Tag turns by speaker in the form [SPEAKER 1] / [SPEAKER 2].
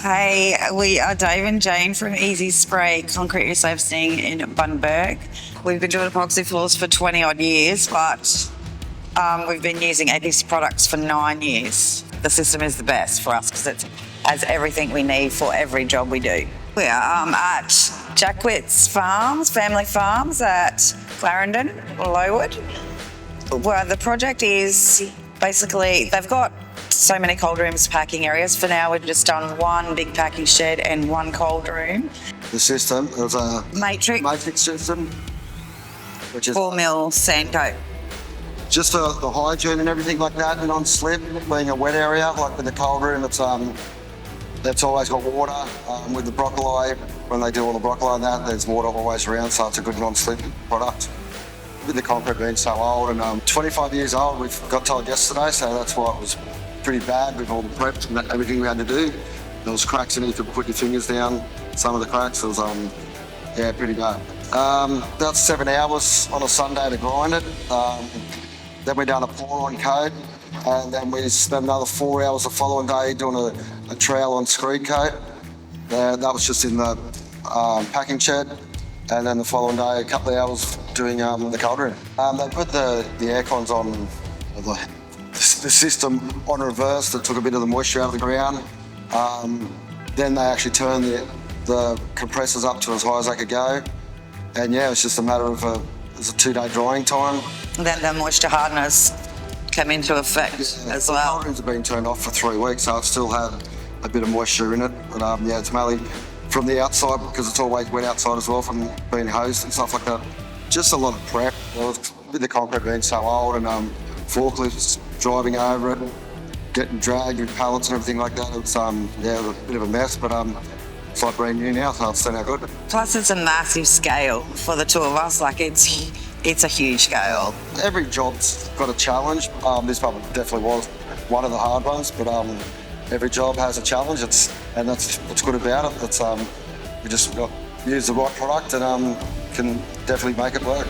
[SPEAKER 1] Hey, we are Dave and Jayne from Ezyspray Concrete Resurfacing in Bundaberg. We've been doing epoxy floors for 20 odd years, but we've been using epoxy products for 9 years. The system is the best for us because it has everything we need for every job we do. We are at Jackwitz Farms, family farms at Clarendon, Lowood, where the project is basically, they've got so many cold rooms, packing areas. For now, we've just done one big packing shed and one cold room.
[SPEAKER 2] The system is a matrix system, which is
[SPEAKER 1] 4 mil sand coat.
[SPEAKER 2] just for the hygiene and everything like that, and on slip, being a wet area, like with the cold room, that's always got water. With the broccoli, when they do all the broccoli and that, there's water always around, so it's a good non-slip product. With the concrete being so old and 25 years old, we got told yesterday, so that's why it was pretty bad with all the prep and everything we had to do. There was cracks in it, you could put your fingers down. Some of the cracks was, pretty bad. About 7 hours on a Sunday to grind it. Then we done a pour-on coat, and then we spent another 4 hours the following day doing a trowel on screed coat. That was just in the packing shed, and then the following day, a couple of hours doing the cold room. They put the air cons on the system on reverse that took a bit of the moisture out of the ground. Then they actually turned the compressors up to as high as they could go. And yeah, it's just a matter of it was a 2-day drying time.
[SPEAKER 1] And then the moisture hardeners come into effect as well.
[SPEAKER 2] The cold rooms have been turned off for 3 weeks, so it's still had a bit of moisture in it. But it's mainly from the outside because it's always wet outside as well from being hosed and stuff like that. Just a lot of prep. With the concrete being so old and forklifts driving over it, getting dragged with pallets and everything like that. It's a bit of a mess, but it's like brand new now, so it's turned out good.
[SPEAKER 1] Plus, it's a massive scale for the two of us. Like it's a huge scale.
[SPEAKER 2] Every job's got a challenge. This one definitely was one of the hard ones, but every job has a challenge. And that's what's good about it. We just got to use the right product and can definitely make it work.